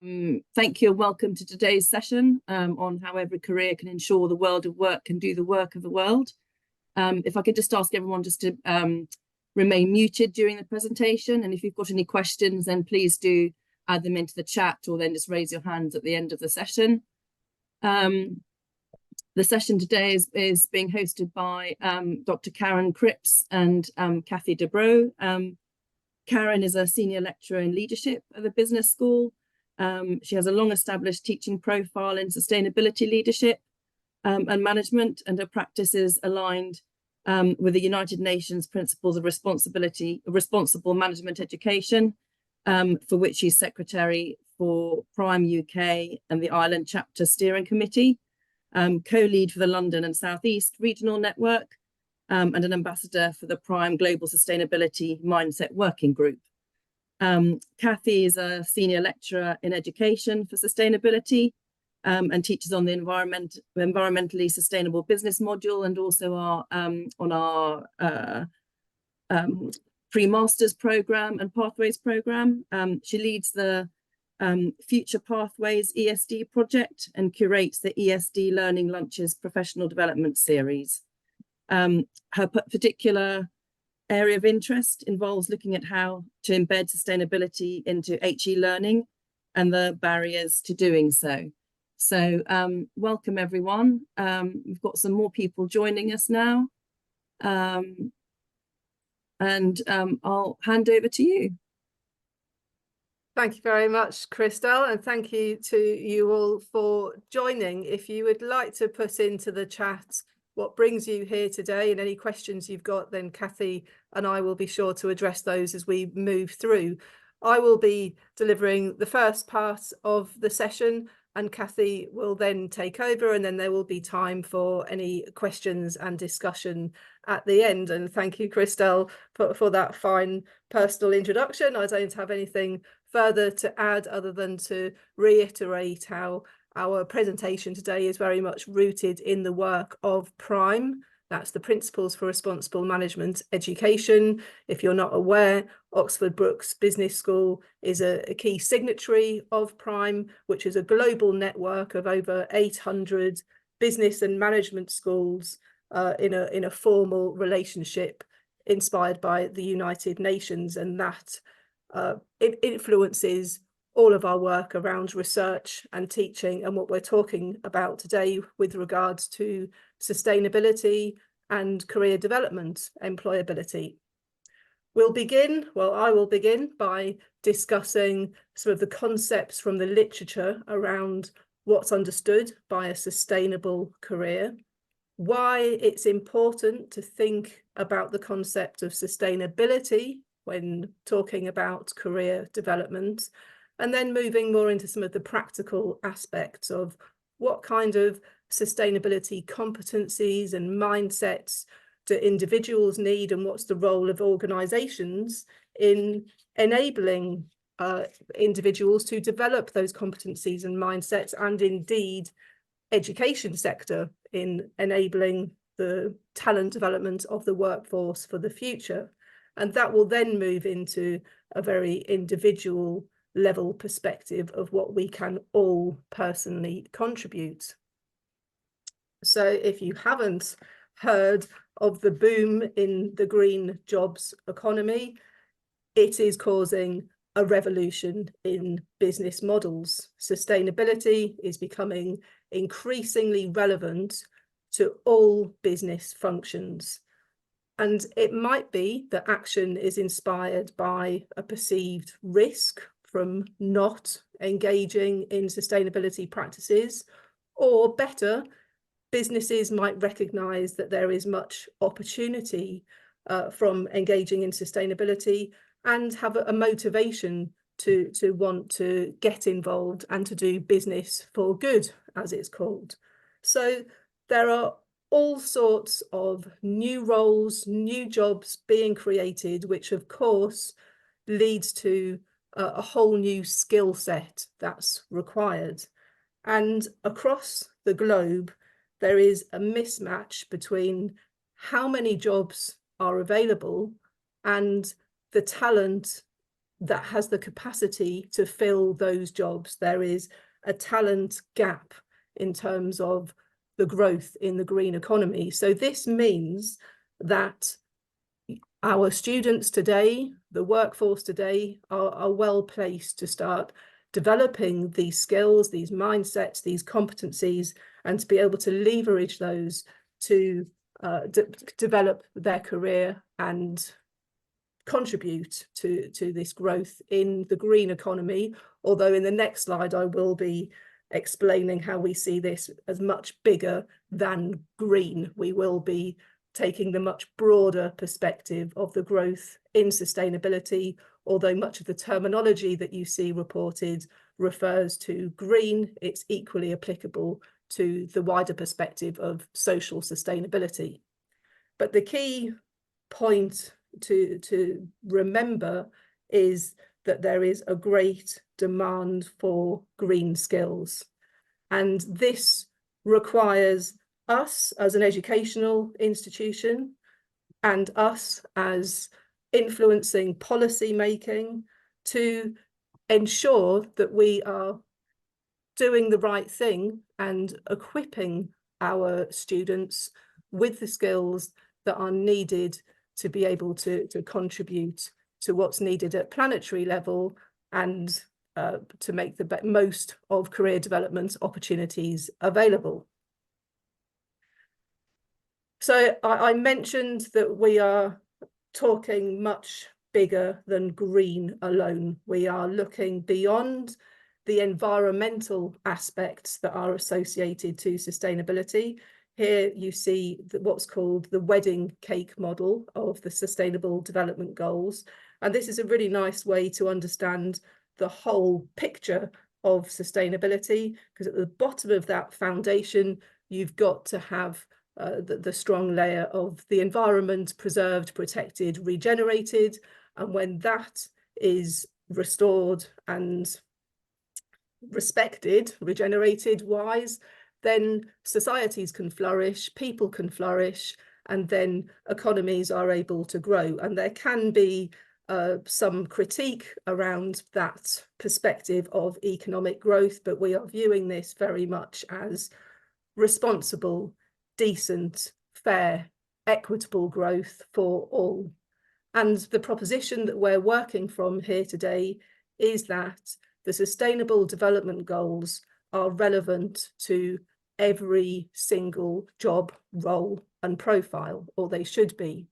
Thank you and welcome to today's session on how every career can ensure the world of work can do the work of the world. If I could just ask everyone just to remain muted during the presentation, and if you've got any questions, then please do add them into the chat or then just raise your hands at the end of the session. The session today is being hosted by Dr. Cripps and Cathy. Karen is a senior lecturer in leadership at the business school. She has a long-established teaching profile in sustainability leadership and management, and her practice is aligned with the United Nations Principles of Responsible Management Education, for which she's Secretary for Prime UK and the Ireland Chapter Steering Committee, co-lead for the London and South East Regional Network, and an ambassador for the Prime Global Sustainability Mindset Working Group. Cathy is a senior lecturer in education for sustainability and teaches on the environmentally sustainable business module, and also on our pre-masters program and pathways program. She leads the Future Pathways ESD project and curates the ESD Learning Lunches professional development series. Her particular area of interest involves looking at how to embed sustainability into HE learning and the barriers to doing so. So welcome everyone. We've got some more people joining us now. And I'll hand over to you. Thank you very much, Christelle, and thank you to you all for joining. If you would like to put into the chat what brings you here today and any questions you've got, then Cathy and I will be sure to address those as we move through. I will be delivering the first part of the session and Cathy will then take over, and then there will be time for any questions and discussion at the end. And thank you, Christelle, for that fine personal introduction. I don't have anything further to add other than to reiterate how our presentation today is very much rooted in the work of Prime. That's the Principles for Responsible Management Education. If you're not aware, Oxford Brookes Business School is a key signatory of Prime, which is a global network of over 800 business and management schools in a formal relationship inspired by the United Nations, and that it influences all of our work around research and teaching and what we're talking about today with regards to sustainability and career development, employability. I will begin by discussing some of the concepts from the literature around what's understood by a sustainable career, why it's important to think about the concept of sustainability when talking about career development, and then moving more into some of the practical aspects of what kind of sustainability competencies and mindsets do individuals need, and what's the role of organisations in enabling individuals to develop those competencies and mindsets, and indeed education sector in enabling the talent development of the workforce for the future. And that will then move into a very individual level perspective of what we can all personally contribute. So if you haven't heard of the boom in the green jobs economy, it is causing a revolution in business models. Sustainability is becoming increasingly relevant to all business functions. And it might be that action is inspired by a perceived risk from not engaging in sustainability practices, or better, businesses might recognise that there is much opportunity from engaging in sustainability and have a motivation to want to get involved and to do business for good, as it's called. So there are all sorts of new roles, new jobs being created, which of course leads to a whole new skill set that's required. And across the globe, there is a mismatch between how many jobs are available and the talent that has the capacity to fill those jobs. There is a talent gap in terms of the growth in the green economy. So this means that our students today, the workforce today, are well placed to start developing these skills, these mindsets, these competencies, and to be able to leverage those to develop their career and contribute to this growth in the green economy. Although in the next slide, I will be explaining how we see this as much bigger than green. We will be taking the much broader perspective of the growth in sustainability, although much of the terminology that you see reported refers to green, it's equally applicable to the wider perspective of social sustainability. But the key point to remember is that there is a great demand for green skills. And this requires us as an educational institution and us as influencing policy making to ensure that we are doing the right thing and equipping our students with the skills that are needed to be able to contribute to what's needed at planetary level and to make the most of career development opportunities available. So I mentioned that we are talking much bigger than green alone. We are looking beyond the environmental aspects that are associated to sustainability. Here you see what's called the wedding cake model of the Sustainable Development Goals. And this is a really nice way to understand the whole picture of sustainability, because at the bottom of that foundation, you've got to have the strong layer of the environment preserved, protected, regenerated. And when that is restored and respected, regenerated wise, then societies can flourish, people can flourish, and then economies are able to grow. And there can be some critique around that perspective of economic growth, but we are viewing this very much as responsible, decent, fair, equitable growth for all. And the proposition that we're working from here today is that the Sustainable Development Goals are relevant to every single job, role and profile, or they should be.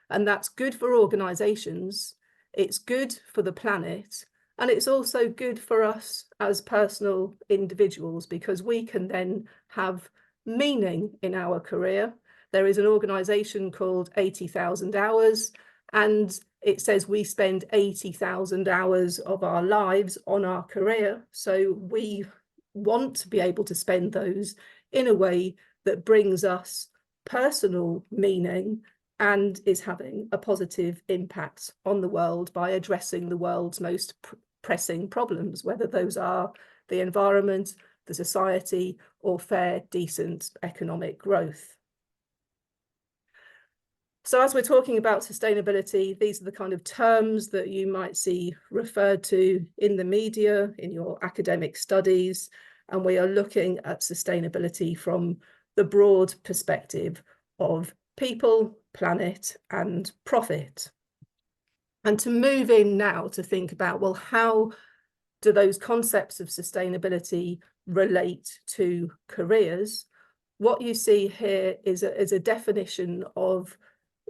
And that's good for organisations, it's good for the planet, and it's also good for us as personal individuals, because we can then have meaning in our career. There is an organisation called 80,000 Hours, and it says we spend 80,000 hours of our lives on our career. So we want to be able to spend those in a way that brings us personal meaning and is having a positive impact on the world by addressing the world's most pressing problems, whether those are the environment, the society, or fair, decent economic growth. So as we're talking about sustainability, these are the kind of terms that you might see referred to in the media, in your academic studies, and we are looking at sustainability from the broad perspective of people, planet, and profit. And to move in now to think about, well, how do those concepts of sustainability relate to careers? What you see here is a definition of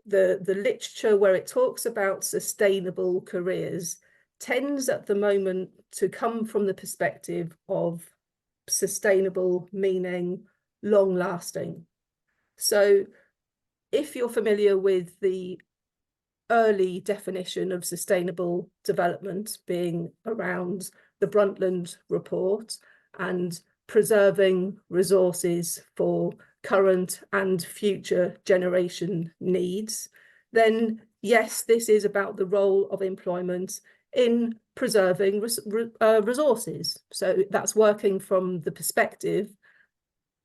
the literature where it talks about sustainable careers tends at the moment to come from the perspective of sustainable meaning long lasting. So if you're familiar with the early definition of sustainable development being around the Brundtland Report and preserving resources for current and future generation needs, then yes, this is about the role of employment in preserving resources. So that's working from the perspective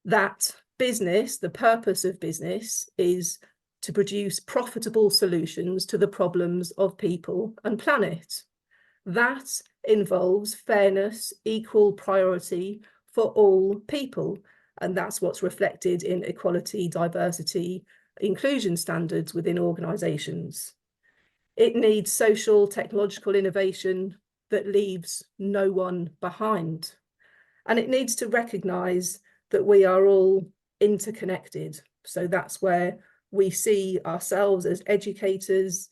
that business, the purpose of business is to produce profitable solutions to the problems of people and planet. That involves fairness, equal priority for all people. And that's what's reflected in equality, diversity, inclusion standards within organisations. It needs social, technological innovation that leaves no one behind. And it needs to recognise that we are all interconnected. So that's where we see ourselves as educators,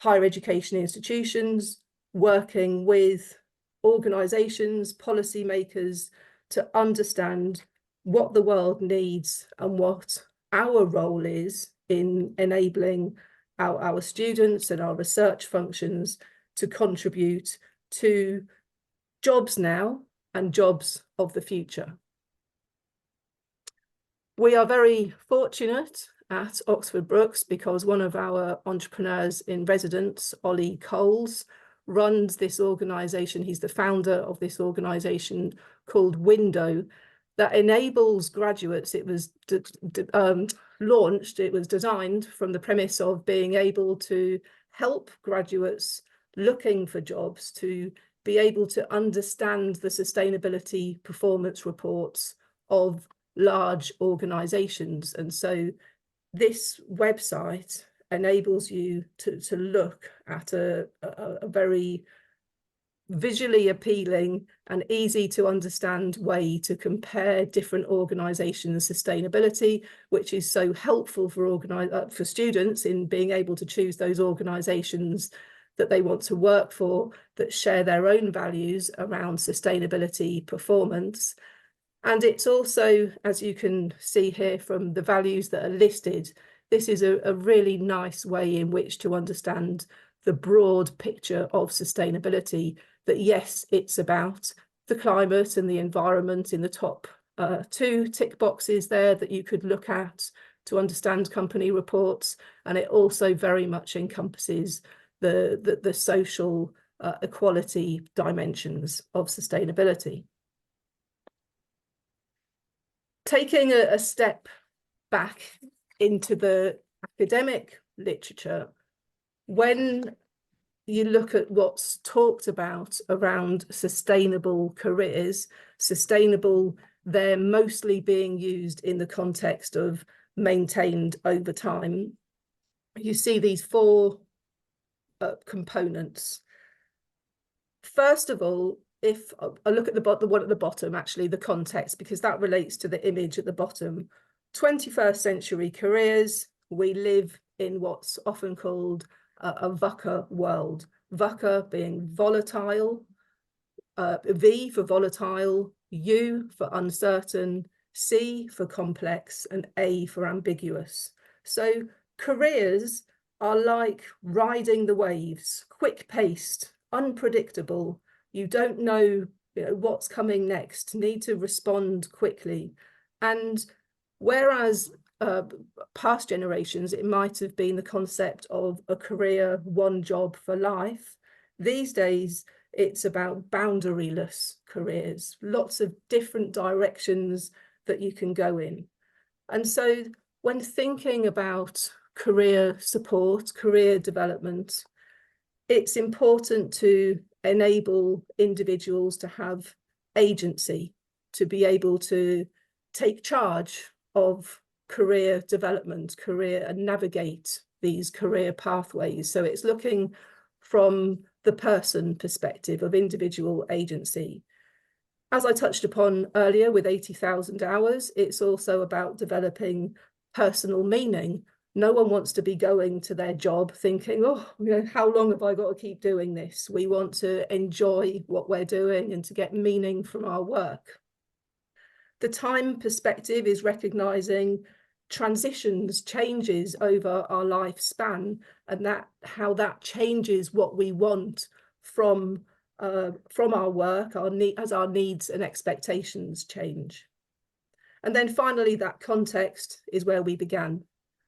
higher education institutions, working with organisations, policymakers to understand what the world needs and what our role is in enabling our students and our research functions to contribute to jobs now and jobs of the future. We are very fortunate at Oxford Brookes because one of our entrepreneurs in residence, Ollie Coles, runs this organisation. He's the founder of this organisation called Window that enables graduates. It was launched, it was designed from the premise of being able to help graduates looking for jobs to be able to understand the sustainability performance reports of large organisations. And so this website enables you to look at a very visually appealing and easy to understand way to compare different organisations' sustainability, which is so helpful for students in being able to choose those organisations that they want to work for, that share their own values around sustainability performance. And it's also, as you can see here from the values that are listed, this is a really nice way in which to understand the broad picture of sustainability, that yes, it's about the climate and the environment in the top two tick boxes there that you could look at to understand company reports. And it also very much encompasses the social equality dimensions of sustainability. Taking a step back into the academic literature, when you look at what's talked about around sustainable careers, sustainable, they're mostly being used in the context of maintained over time. You see these four components. First of all, if I look at the one at the bottom, actually the context, because that relates to the image at the bottom. 21st century careers, we live in what's often called a VUCA world. VUCA being volatile, V for volatile, U for uncertain, C for complex, and A for ambiguous. So careers are like riding the waves, quick-paced, unpredictable. You don't know, what's coming next, need to respond quickly. And whereas past generations, it might have been the concept of a career, one job for life, these days it's about boundaryless careers, lots of different directions that you can go in. And so when thinking about career support, career development, it's important to enable individuals to have agency, to be able to take charge of career development, and navigate these career pathways. So it's looking from the person perspective of individual agency. As I touched upon earlier with 80,000 hours, it's also about developing personal meaning. No one wants to be going to their job thinking, oh, how long have I got to keep doing this? We want to enjoy what we're doing and to get meaning from our work. The time perspective is recognizing transitions, changes over our lifespan, and how that changes what we want from our work, as our needs and expectations change. And then finally, that context is where we began.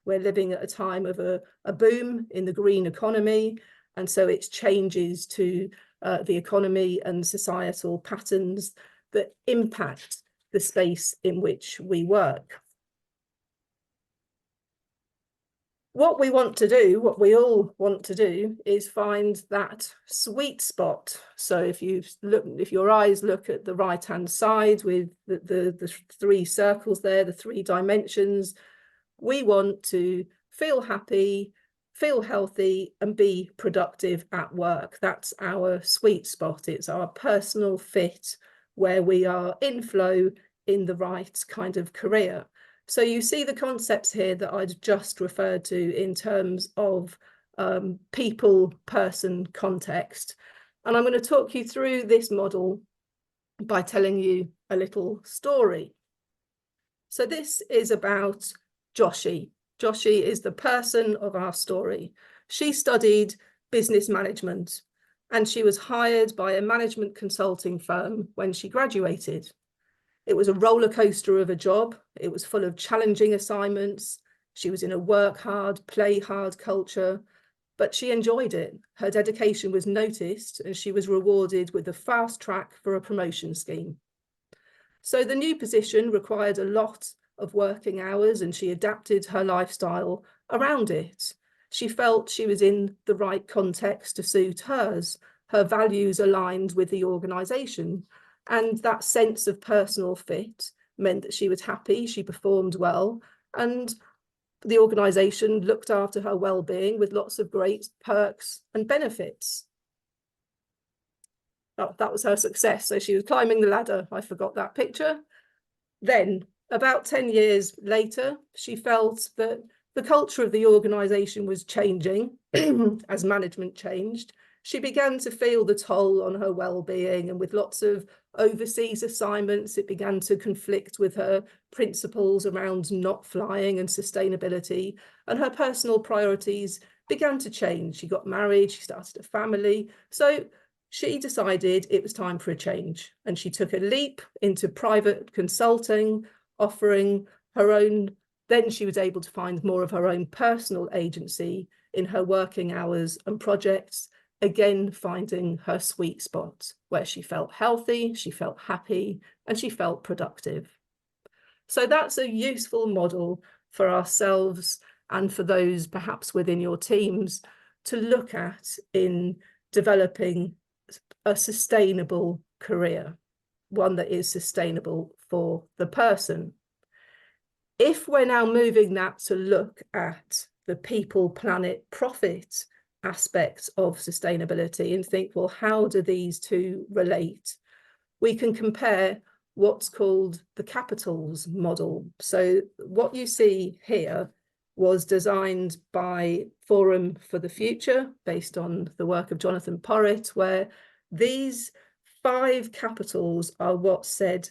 We're living at a time of a boom in the green economy, and so it's changes to the economy and societal patterns that impact the space in which we work. What we want to do, what we all want to do, is find that sweet spot. So if your eyes look at the right-hand side with the three circles there, the three dimensions, we want to feel happy, feel healthy, and be productive at work. That's our sweet spot. It's our personal fit where we are in flow in the right kind of career. So you see the concepts here that I'd just referred to in terms of people, person, context. And I'm going to talk you through this model by telling you a little story. So this is about Joshi. Joshi is the person of our story. She studied business management and she was hired by a management consulting firm when she graduated. It was a roller coaster of a job. It was full of challenging assignments. She was in a work hard, play hard culture, but she enjoyed it. Her dedication was noticed and she was rewarded with a fast track for a promotion scheme. So the new position required a lot of working hours and she adapted her lifestyle around it. She felt she was in the right context to suit hers. Her values aligned with the organisation. And that sense of personal fit meant that she was happy, she performed well, and the organisation looked after her well-being with lots of great perks and benefits. Oh, that was her success. So she was climbing the ladder. I forgot that picture. Then, about 10 years later, she felt that the culture of the organisation was changing as management changed. She began to feel the toll on her well-being, and with lots of overseas assignments, it began to conflict with her principles around not flying and sustainability, and her personal priorities began to change. She got married, she started a family. So she decided it was time for a change, and she took a leap into private consulting, offering her own. Then she was able to find more of her own personal agency in her working hours and projects, again finding her sweet spot where she felt healthy, she felt happy, and she felt productive. So that's a useful model for ourselves and for those perhaps within your teams to look at in developing a sustainable career, one that is sustainable for the person. If we're now moving that to look at the people, planet, profit aspects of sustainability and think, well, how do these two relate? We can compare what's called the capitals model. So what you see here was designed by Forum for the Future, based on the work of Jonathan Porritt, where these 5 capitals are what's said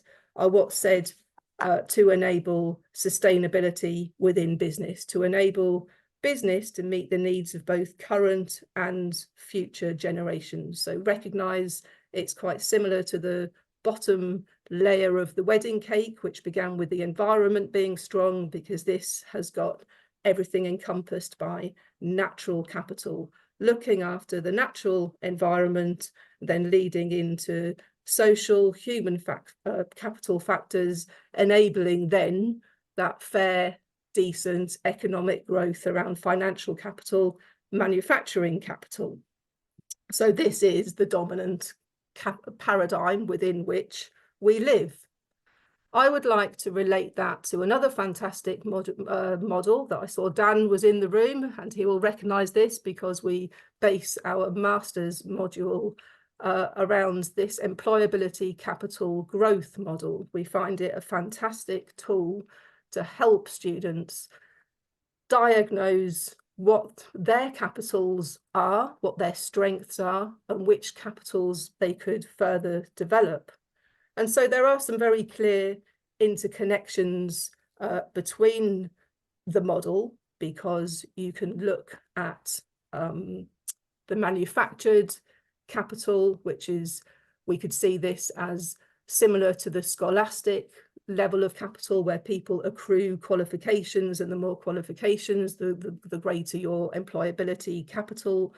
to enable sustainability within business, to enable business to meet the needs of both current and future generations. So recognise it's quite similar to the bottom layer of the wedding cake, which began with the environment being strong, because this has got everything encompassed by natural capital, looking after the natural environment, then leading into social, human capital factors, enabling then that fair, decent economic growth around financial capital, manufacturing capital. So this is the dominant paradigm within which we live. I would like to relate that to another fantastic model that I saw. Dan was in the room and he will recognise this because we base our master's module around this employability capital growth model. We find it a fantastic tool to help students diagnose what their capitals are, what their strengths are, and which capitals they could further develop. And so there are some very clear interconnections between the model, because you can look at the manufactured capital, which is, we could see this as similar to the scholastic level of capital, where people accrue qualifications, and the more qualifications, the greater your employability capital.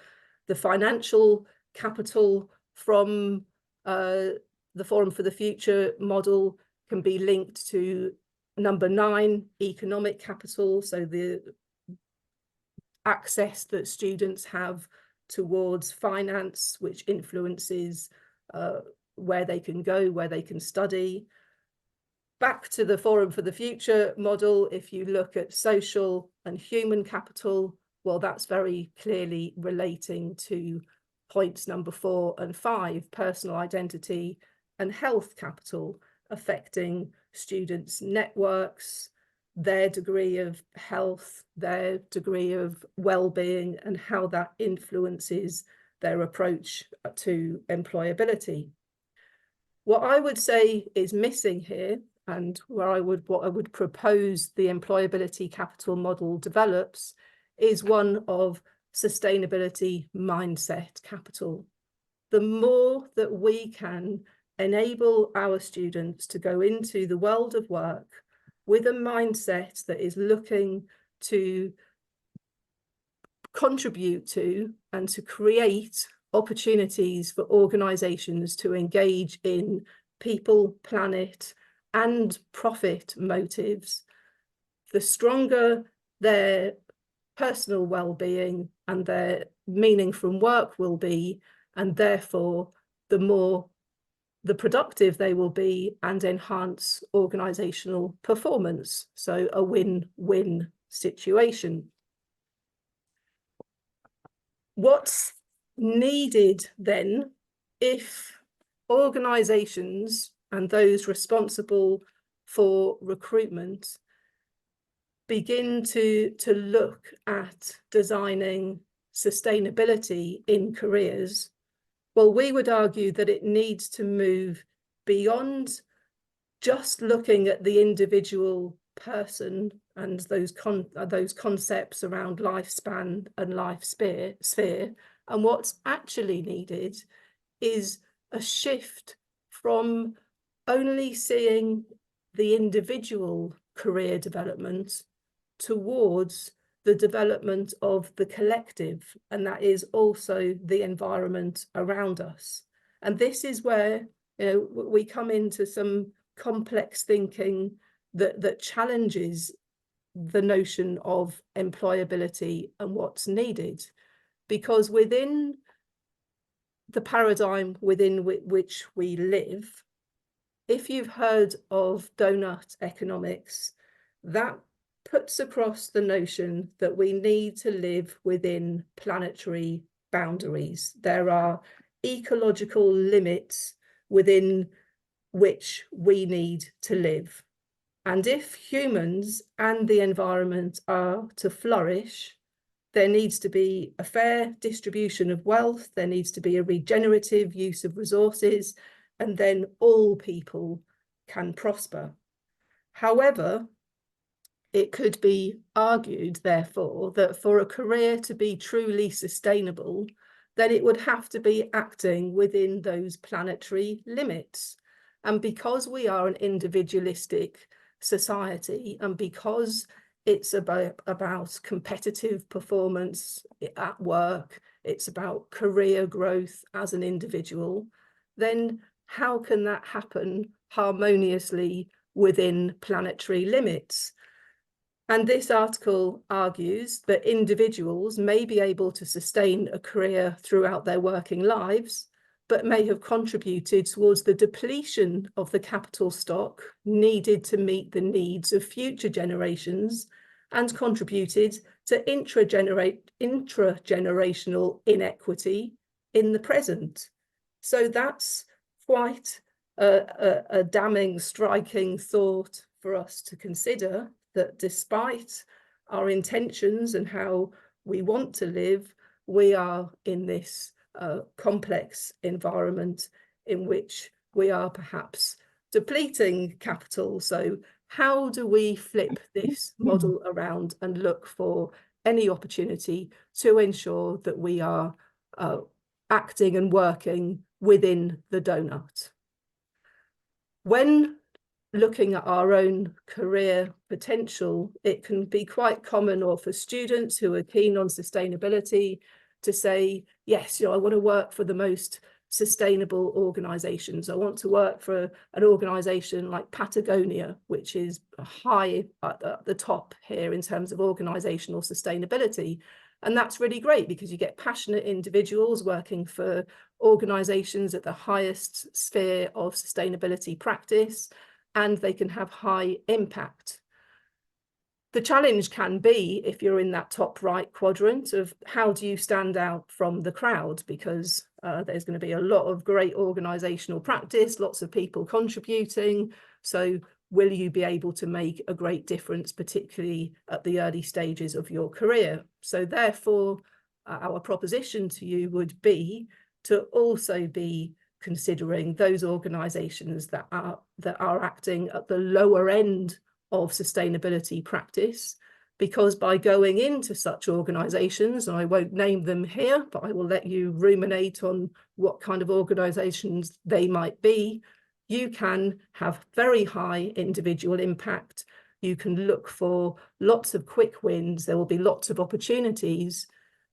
The financial capital from the Forum for the Future model can be linked to number 9, economic capital. So the access that students have towards finance, which influences where they can go, where they can study. Back to the Forum for the Future model, if you look at social and human capital, well, that's very clearly relating to points number 4 and 5, personal identity and health capital, affecting students' networks, their degree of health, their degree of well-being, and how that influences their approach to employability. What I would say is missing here, and what I would propose the employability capital model develops, is one of sustainability mindset capital. The more that we can enable our students to go into the world of work with a mindset that is looking to contribute to and to create opportunities for organisations to engage in people, planet, and profit motives, the stronger their personal well-being and their meaning from work will be, and therefore the productive they will be and enhance organisational performance. So a win-win situation. What's needed then, if organisations and those responsible for recruitment begin to look at designing sustainability in careers? Well, we would argue that it needs to move beyond just looking at the individual person and those concepts around lifespan and life sphere. And what's actually needed is a shift from only seeing the individual career development towards the development of the collective, and that is also the environment around us. And this is where, you know, we come into some complex thinking that challenges the notion of employability and what's needed, because within the paradigm within which we live, if you've heard of donut economics, that puts across the notion that we need to live within planetary boundaries. There are ecological limits within which we need to live. And if humans and the environment are to flourish, there needs to be a fair distribution of wealth, there needs to be a regenerative use of resources, and then all people can prosper. However, it could be argued, therefore, that for a career to be truly sustainable, then it would have to be acting within those planetary limits. And because we are an individualistic society, and because it's about competitive performance at work, it's about career growth as an individual, then how can that happen harmoniously within planetary limits? And this article argues that individuals may be able to sustain a career throughout their working lives, but may have contributed towards the depletion of the capital stock needed to meet the needs of future generations, and contributed to intragenerational inequity in the present. So that's quite a damning, striking thought for us to consider, that despite our intentions and how we want to live, we are in this complex environment in which we are perhaps depleting capital. So how do we flip this model around and look for any opportunity to ensure that we are acting and working within the donut? When looking at our own career potential, it can be quite common, or for students who are keen on sustainability, to say, yes, I want to work for the most sustainable organizations. I want to work for an organization like Patagonia, which is high at the top here in terms of organizational sustainability. And that's really great because you get passionate individuals working for organisations at the highest sphere of sustainability practice, and they can have high impact. The challenge can be, if you're in that top right quadrant, of how do you stand out from the crowd, because there's going to be a lot of great organisational practice, lots of people contributing. So will you be able to make a great difference, particularly at the early stages of your career? So therefore, our proposition to you would be to also be considering those organisations that are acting at the lower end of sustainability practice, because by going into such organisations, and I won't name them here, but I will let you ruminate on what kind of organisations they might be, you can have very high individual impact. You can look for lots of quick wins. There will be lots of opportunities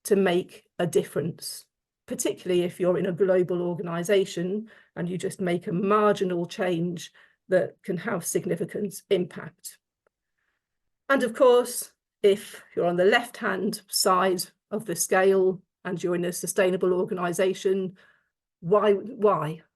to make a difference, particularly if you're in a global organisation and you just make a marginal change that can have significant impact. And of course, if you're on the left-hand side of the scale and you're in a sustainable organisation, why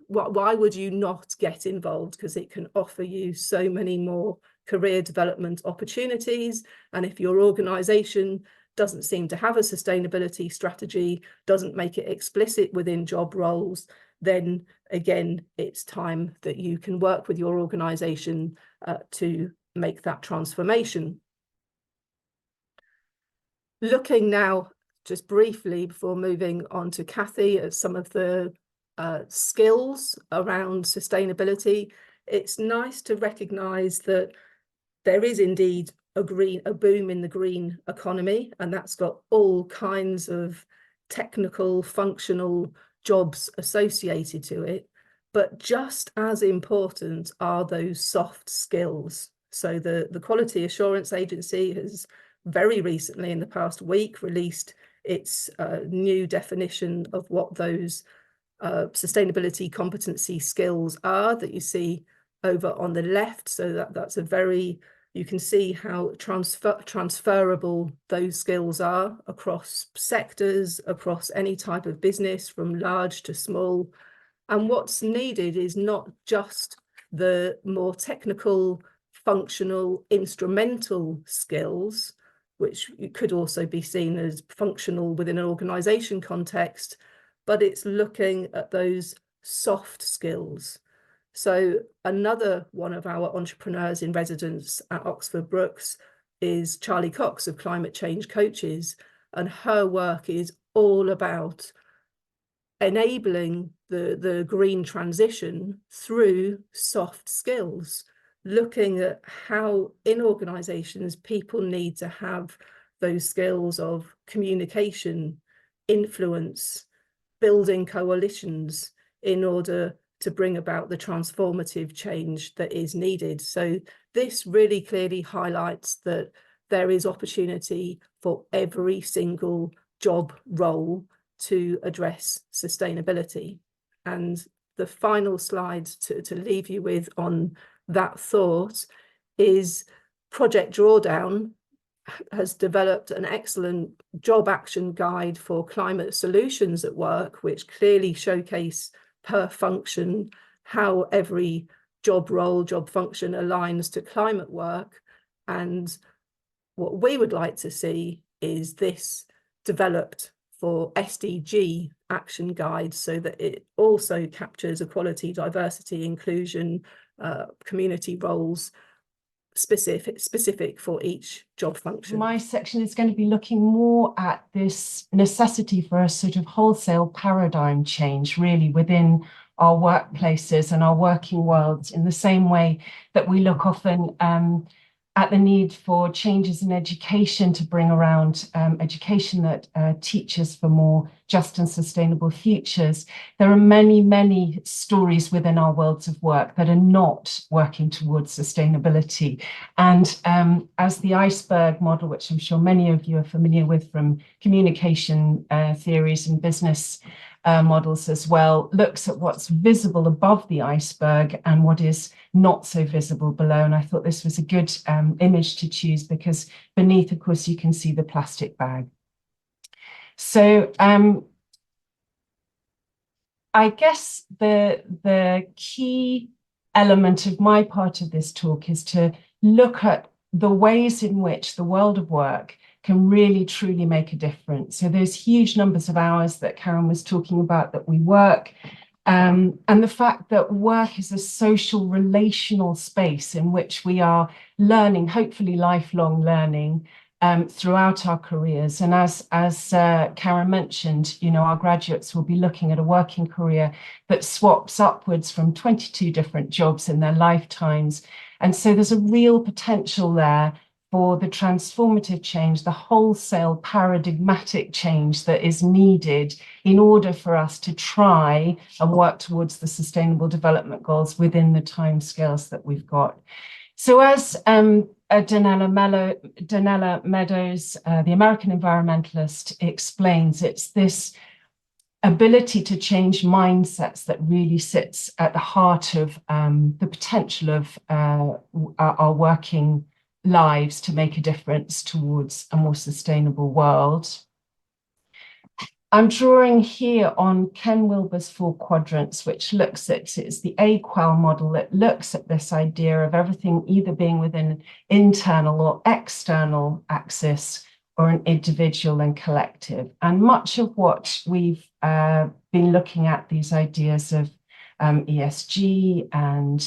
would you not get involved? Because it can offer you so many more career development opportunities. And if your organisation doesn't seem to have a sustainability strategy, doesn't make it explicit within job roles, then again, it's time that you can work with your organisation to make that transformation. Looking now, just briefly before moving on to Cathy, at some of the skills around sustainability, it's nice to recognise that there is indeed a boom in the green economy, and that's got all kinds of technical, functional jobs associated to it. But just as important are those soft skills. So the Quality Assurance Agency has very recently, in the past week, released its new definition of what those sustainability competency skills are that you see over on the left. So that's a very, you can see how transferable those skills are across sectors, across any type of business, from large to small. And what's needed is not just the more technical, functional, instrumental skills, which could also be seen as functional within an organisation context, but it's looking at those soft skills. So another one of our entrepreneurs in residence at Oxford Brookes is Charlie Cox of Climate Change Coaches, and her work is all about enabling the green transition through soft skills, looking at how in organisations people need to have those skills of communication, influence, building coalitions in order to bring about the transformative change that is needed. So this really clearly highlights that there is opportunity for every single job role to address sustainability. And the final slide to leave you with on that thought is Project Drawdown has developed an excellent job action guide for climate solutions at work, which clearly showcase per function how every job role, job function aligns to climate work. And what we would like to see is this developed for SDG action guides, so that it also captures equality, diversity, inclusion, community roles, specific for each job function. My section is going to be looking more at this necessity for a sort of wholesale paradigm change, really, within our workplaces and our working worlds, in the same way that we look often at the need for changes in education to bring around education that teaches for more just and sustainable futures. There are many, many stories within our worlds of work that are not working towards sustainability. And as the iceberg model, which I'm sure many of you are familiar with from communication theories and business models as well, looks at what's visible above the iceberg and what is not so visible below. And I thought this was a good image to choose, because beneath, of course, you can see the plastic bag. So I guess the key element of my part of this talk is to look at the ways in which the world of work can really truly make a difference. So there's huge numbers of hours that Karen was talking about that we work, and the fact that work is a social relational space in which we are learning, hopefully lifelong learning, throughout our careers. And as Karen mentioned, our graduates will be looking at a working career that swaps upwards from 22 different jobs in their lifetimes. And so there's a real potential there for the transformative change, the wholesale paradigmatic change that is needed in order for us to try and work towards the Sustainable Development Goals within the timescales that we've got. So as Donella Meadows, the American environmentalist, explains, it's this ability to change mindsets that really sits at the heart of the potential of our working lives to make a difference towards a more sustainable world. I'm drawing here on Ken Wilber's 4 quadrants, which looks at, it's the AQUAL model that looks at this idea of everything either being within an internal or external axis or an individual and collective. And much of what we've been looking at, these ideas of ESG and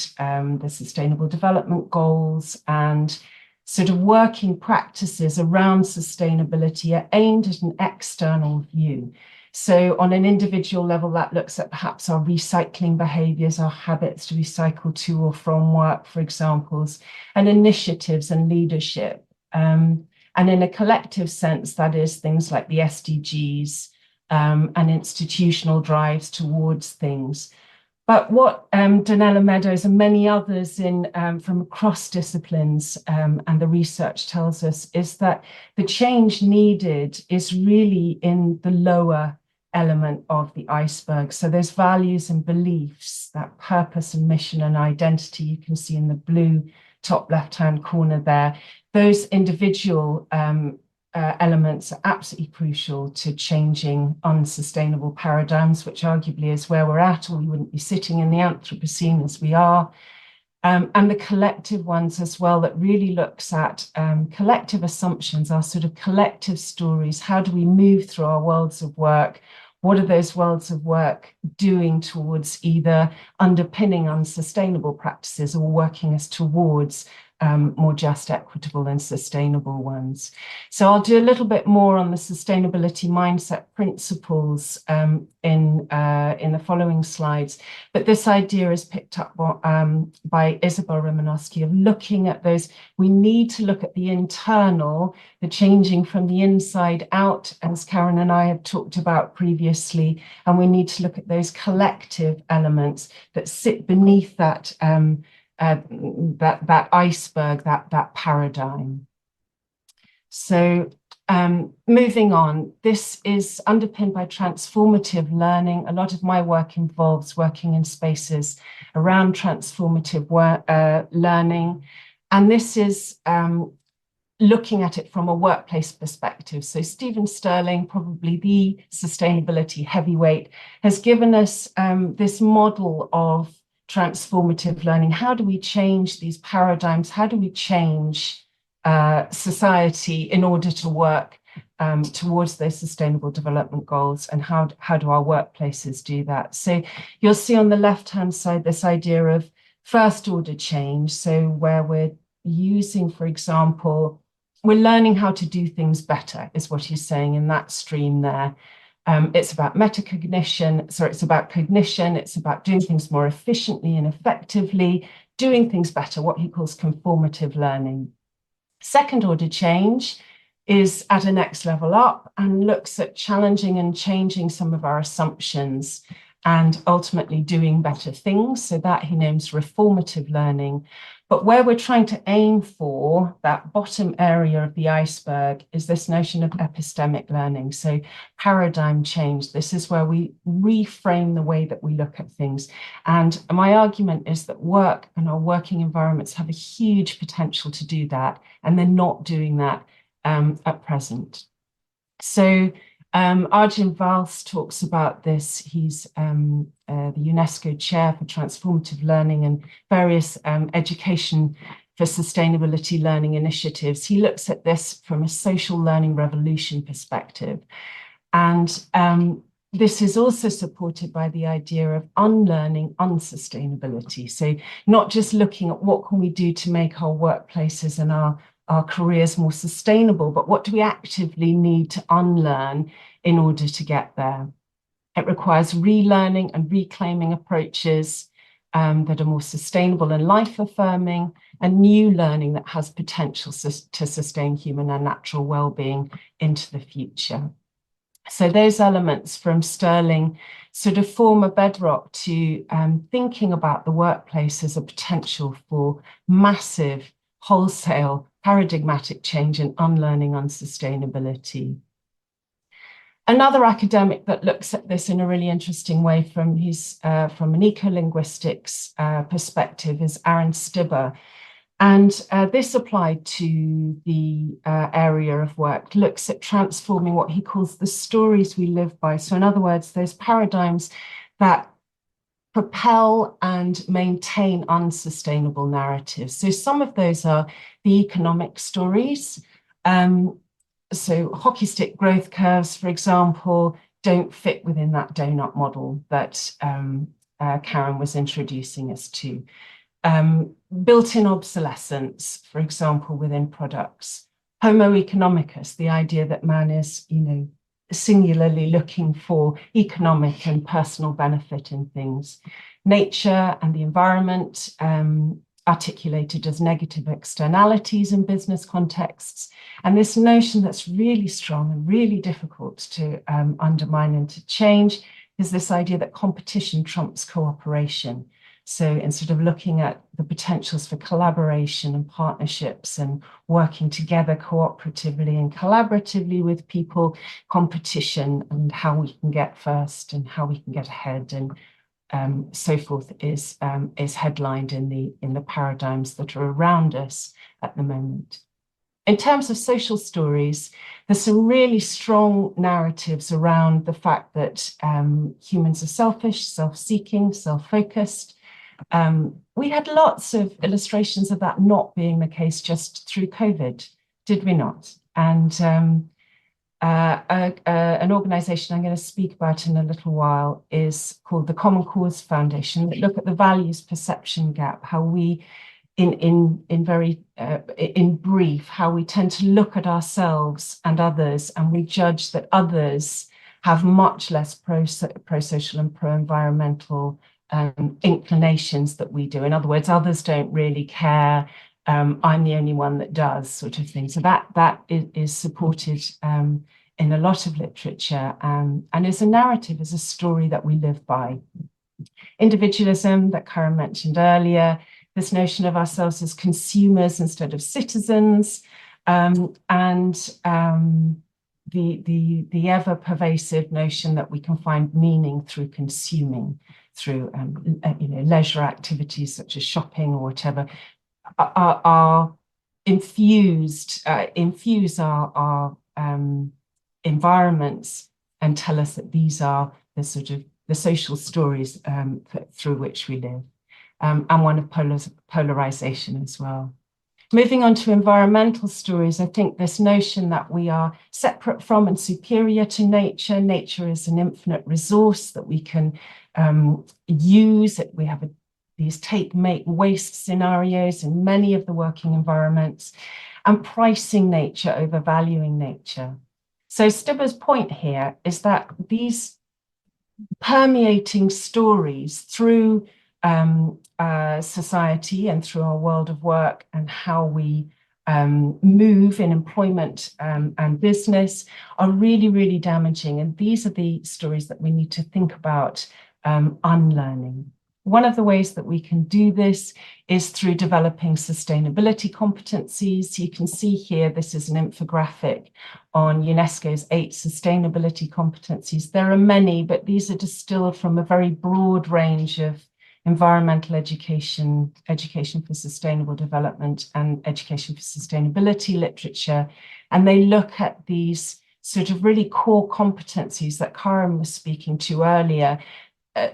the Sustainable Development Goals and sort of working practices around sustainability are aimed at an external view. So on an individual level, that looks at perhaps our recycling behaviours, our habits to recycle to or from work, for examples, and initiatives and leadership. And in a collective sense, that is things like the SDGs and institutional drives towards things. But what Donella Meadows and many others from across disciplines and the research tells us is that the change needed is really in the lower element of the iceberg. So there's values and beliefs, that purpose and mission and identity you can see in the blue top left-hand corner there. Those individual elements are absolutely crucial to changing unsustainable paradigms, which arguably is where we're at, or we wouldn't be sitting in the Anthropocene as we are. And the collective ones as well, that really looks at collective assumptions, our sort of collective stories. How do we move through our worlds of work? What are those worlds of work doing towards either underpinning unsustainable practices or working us towards more just, equitable and sustainable ones? So I'll do a little bit more on the sustainability mindset principles in the following slides. But this idea is picked up by Isabel Romanowski of looking at those. We need to look at the internal, the changing from the inside out, as Karen and I have talked about previously, and we need to look at those collective elements that sit beneath that that iceberg, that paradigm. So moving on, this is underpinned by transformative learning. A lot of my work involves working in spaces around transformative learning, and this is looking at it from a workplace perspective. So Stephen Sterling, probably the sustainability heavyweight, has given us this model of transformative learning. How do we change these paradigms? How do we change society in order to work towards those Sustainable Development Goals? And how do our workplaces do that? So you'll see on the left-hand side this idea of first order change. So where we're using, for example, we're learning how to do things better, is what he's saying in that stream there. It's about metacognition, so it's about cognition, it's about doing things more efficiently and effectively, doing things better, what he calls conformative learning. Second order change is at a next level up and looks at challenging and changing some of our assumptions and ultimately doing better things. So that he names reformative learning. But where we're trying to aim for, that bottom area of the iceberg, is this notion of epistemic learning. So paradigm change. This is where we reframe the way that we look at things. And my argument is that work and our working environments have a huge potential to do that, and they're not doing that at present. So Arjun Vals talks about this. He's the UNESCO chair for transformative learning and various education for sustainability learning initiatives. He looks at this from a social learning revolution perspective. And this is also supported by the idea of unlearning unsustainability. So not just looking at what can we do to make our workplaces and our careers more sustainable, but what do we actively need to unlearn in order to get there? It requires relearning and reclaiming approaches that are more sustainable and life-affirming, and new learning that has potential to sustain human and natural well-being into the future. So those elements from Sterling sort of form a bedrock to thinking about the workplace as a potential for massive, wholesale, paradigmatic change and unlearning unsustainability. Another academic that looks at this in a really interesting way from an ecolinguistics perspective is Aaron Stibbe. And this applied to the area of work looks at transforming what he calls the stories we live by. So in other words, those paradigms that propel and maintain unsustainable narratives. So some of those are the economic stories. So hockey stick growth curves, for example, don't fit within that donut model that Karen was introducing us to. Built-in obsolescence, for example, within products. Homo economicus, the idea that man is, singularly looking for economic and personal benefit in things. Nature and the environment, articulated as negative externalities in business contexts. And this notion that's really strong and really difficult to undermine and to change is this idea that competition trumps cooperation. So instead of looking at the potentials for collaboration and partnerships and working together cooperatively and collaboratively with people, competition and how we can get first and how we can get ahead and so forth is headlined in the paradigms that are around us at the moment. In terms of social stories, there's some really strong narratives around the fact that humans are selfish, self-seeking, self-focused. We had lots of illustrations of that not being the case just through COVID, did we not? And an organisation I'm going to speak about in a little while is called the Common Cause Foundation, that look at the values perception gap, how we, in brief, how we tend to look at ourselves and others, and we judge that others have much less pro-social and pro-environmental inclinations that we do. In other words, others don't really care. I'm the only one that does, sort of thing. So that is supported in a lot of literature and is a narrative, is a story that we live by. Individualism that Karen mentioned earlier, this notion of ourselves as consumers instead of citizens, and the ever pervasive notion that we can find meaning through consuming, through leisure activities such as shopping or whatever, are infuse our environments and tell us that these are the sort of the social stories through which we live, and one of polarization as well. Moving on to environmental stories, I think this notion that we are separate from and superior to nature. Nature is an infinite resource that we can use. We have these take, make, waste scenarios in many of the working environments, and pricing nature over valuing nature. So Stibbe's point here is that these permeating stories through society and through our world of work and how we move in employment and business are really, really damaging. And these are the stories that we need to think about unlearning. One of the ways that we can do this is through developing sustainability competencies. You can see here, this is an infographic on UNESCO's 8 sustainability competencies. There are many, but these are distilled from a very broad range of environmental education, education for sustainable development, and education for sustainability literature. And they look at these sort of really core competencies that Karen was speaking to earlier,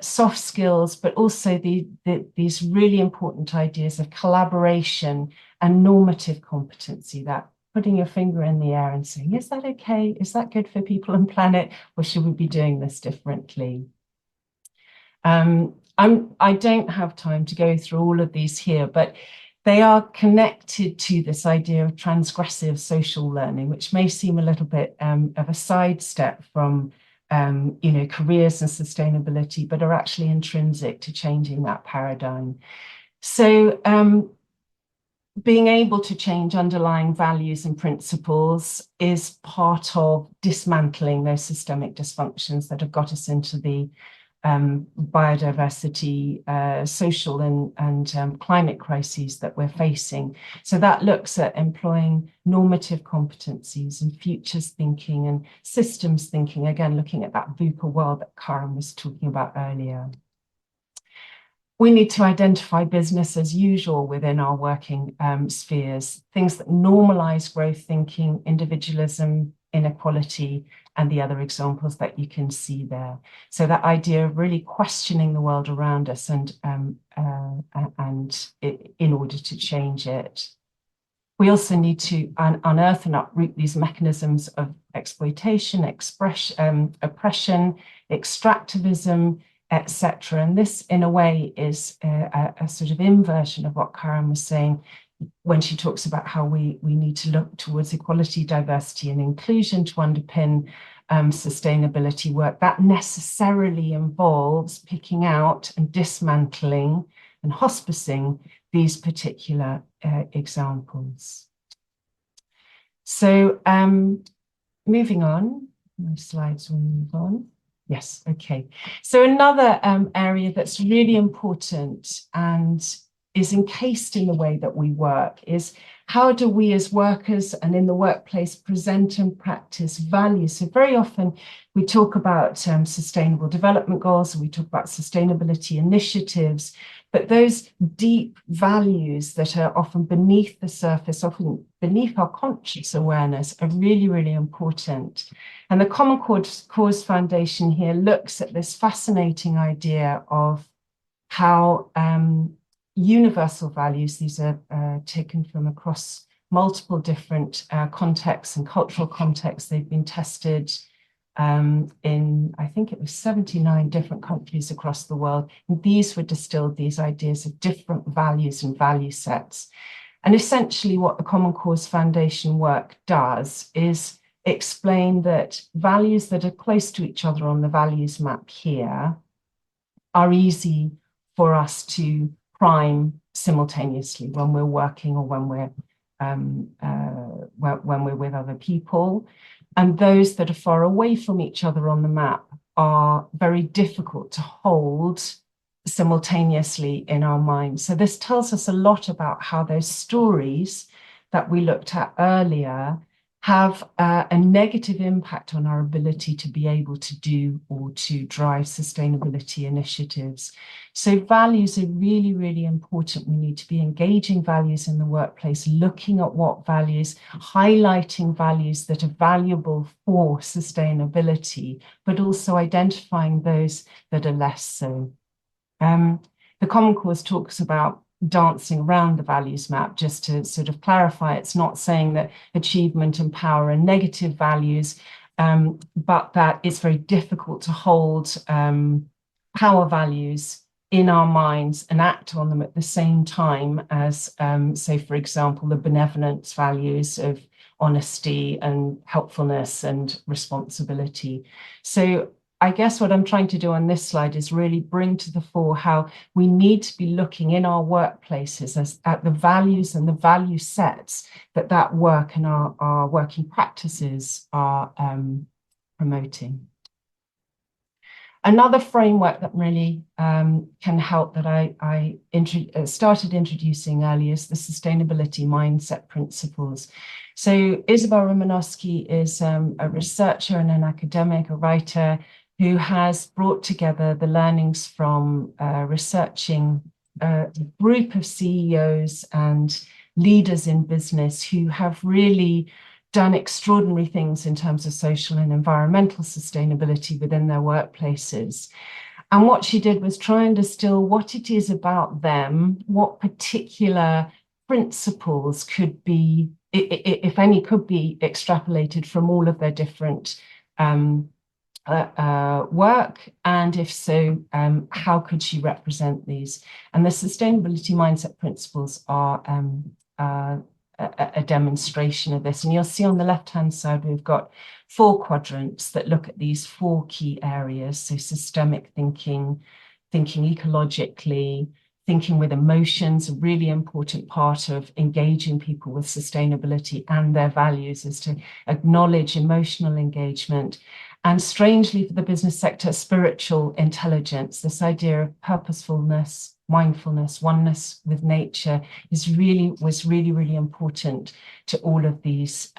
soft skills, but also these really important ideas of collaboration and normative competency, that putting your finger in the air and saying, is that okay? Is that good for people and planet? Or should we be doing this differently? I don't have time to go through all of these here, but they are connected to this idea of transgressive social learning, which may seem a little bit of a sidestep from careers and sustainability, but are actually intrinsic to changing that paradigm. So being able to change underlying values and principles is part of dismantling those systemic dysfunctions that have got us into the biodiversity, social and climate crises that we're facing. So that looks at employing normative competencies and futures thinking and systems thinking, again, looking at that VUCA world that Karen was talking about earlier. We need to identify business as usual within our working spheres, things that normalize growth thinking, individualism, inequality, and the other examples that you can see there. So that idea of really questioning the world around us and in order to change it. We also need to unearth and uproot these mechanisms of exploitation, oppression, extractivism, etc. And this, in a way, is a sort of inversion of what Karen was saying when she talks about how we need to look towards equality, diversity, and inclusion to underpin sustainability work. That necessarily involves picking out and dismantling and hospicing these particular examples. So moving on, my slides will move on. Yes, okay. So another area that's really important and is encased in the way that we work is how do we as workers and in the workplace present and practice values? So very often we talk about sustainable development goals, and we talk about sustainability initiatives, but those deep values that are often beneath the surface, often beneath our conscious awareness, are really, really important. And the Common Cause Foundation here looks at this fascinating idea of how universal values, these are taken from across multiple different contexts and cultural contexts. They've been tested in, I think it was 79 different countries across the world. And these were distilled, these ideas of different values and value sets. And essentially what the Common Cause Foundation work does is explain that values that are close to each other on the values map here are easy for us to prime simultaneously when we're working or when we're with other people. And those that are far away from each other on the map are very difficult to hold simultaneously in our minds. So this tells us a lot about how those stories that we looked at earlier have a negative impact on our ability to be able to do or to drive sustainability initiatives. So values are really, really important. We need to be engaging values in the workplace, looking at what values, highlighting values that are valuable for sustainability, but also identifying those that are less so. The Common Cause talks about dancing around the values map. Just to sort of clarify, it's not saying that achievement and power are negative values, but that it's very difficult to hold power values in our minds and act on them at the same time as, say, for example, the benevolence values of honesty and helpfulness and responsibility. So I guess what I'm trying to do on this slide is really bring to the fore how we need to be looking in our workplaces at the values and the value sets that work and our working practices are promoting. Another framework that really can help that I started introducing earlier is the sustainability mindset principles. So Isabel Romanowski is a researcher and an academic, a writer, who has brought together the learnings from researching a group of CEOs and leaders in business who have really done extraordinary things in terms of social and environmental sustainability within their workplaces. And what she did was try and distill what it is about them, what particular principles could be, if any, could be extrapolated from all of their different work, and if so, how could she represent these? And the sustainability mindset principles are a demonstration of this. And you'll see on the left-hand side, we've got 4 quadrants that look at these 4 key areas. So systemic thinking, thinking ecologically, thinking with emotions. A really important part of engaging people with sustainability and their values is to acknowledge emotional engagement. And strangely, for the business sector, spiritual intelligence, this idea of purposefulness, mindfulness, oneness with nature was really important to all of these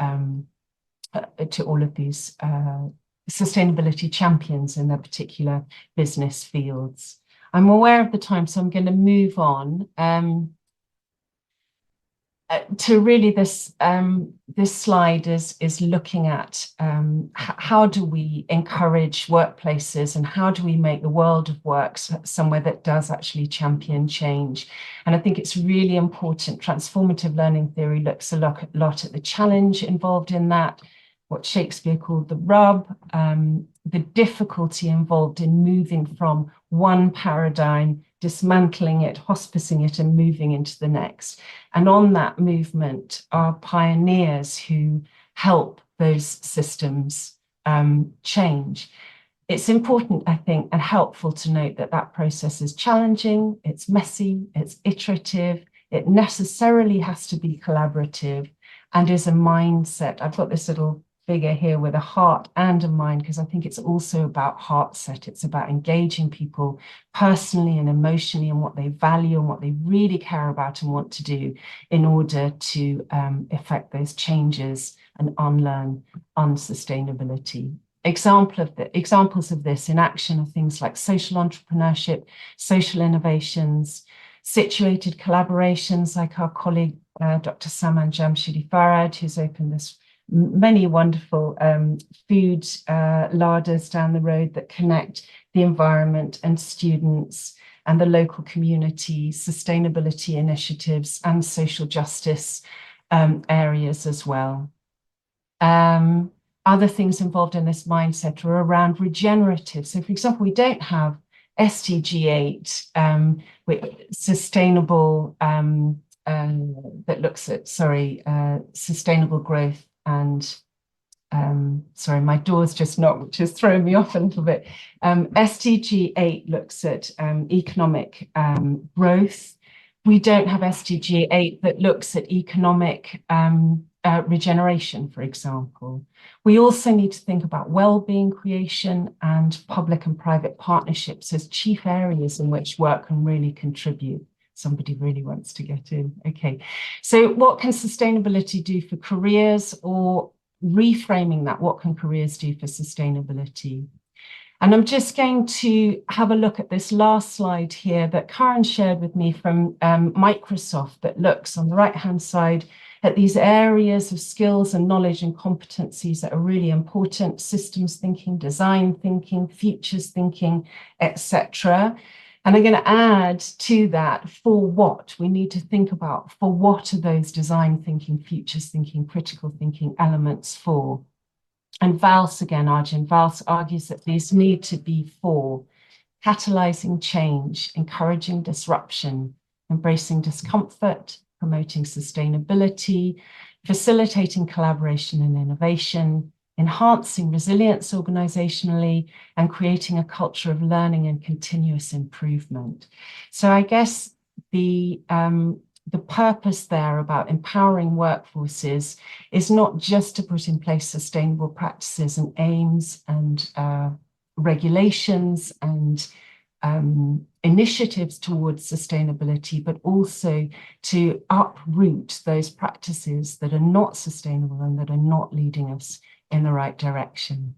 sustainability champions in their particular business fields. I'm aware of the time, so I'm going to move on to really this slide is looking at how do we encourage workplaces and how do we make the world of work somewhere that does actually champion change. And I think it's really important. Transformative learning theory looks a lot at the challenge involved in that, what Shakespeare called the rub, the difficulty involved in moving from one paradigm, dismantling it, hospicing it, and moving into the next. And on that movement are pioneers who help those systems change. It's important, I think, and helpful to note that that process is challenging, it's messy, it's iterative, it necessarily has to be collaborative, and is a mindset. I've got this little figure here with a heart and a mind, because I think it's also about heart set. It's about engaging people personally and emotionally and what they value and what they really care about and want to do in order to effect those changes and unlearn unsustainability. Examples of this in action are things like social entrepreneurship, social innovations, situated collaborations like our colleague, Dr. Saman Jamshidi Farad, who's opened this many wonderful food larders down the road that connect the environment and students and the local community, sustainability initiatives and social justice areas as well. Other things involved in this mindset are around regenerative. So for example, we don't have SDG 8 with sustainable that looks at, sustainable growth and sorry, my door's just knocked, which is throwing me off a little bit. SDG 8 looks at economic growth. We don't have SDG 8 that looks at economic regeneration, for example. We also need to think about well-being creation and public and private partnerships as chief areas in which work can really contribute. Somebody really wants to get in. Okay, so what can sustainability do for careers, or reframing that, what can careers do for sustainability? And I'm just going to have a look at this last slide here that Karen shared with me from Microsoft, that looks on the right-hand side at these areas of skills and knowledge and competencies that are really important: systems thinking, design thinking, futures thinking, etc. And I'm going to add to that, for what we need to think about, for what are those design thinking, futures thinking, critical thinking elements for? And Vals again, Arjun Vals argues that these need to be for catalyzing change, encouraging disruption, embracing discomfort, promoting sustainability, facilitating collaboration and innovation, enhancing resilience organizationally, and creating a culture of learning and continuous improvement. So I guess the purpose there about empowering workforces is not just to put in place sustainable practices and aims and regulations and initiatives towards sustainability, but also to uproot those practices that are not sustainable and that are not leading us in the right direction.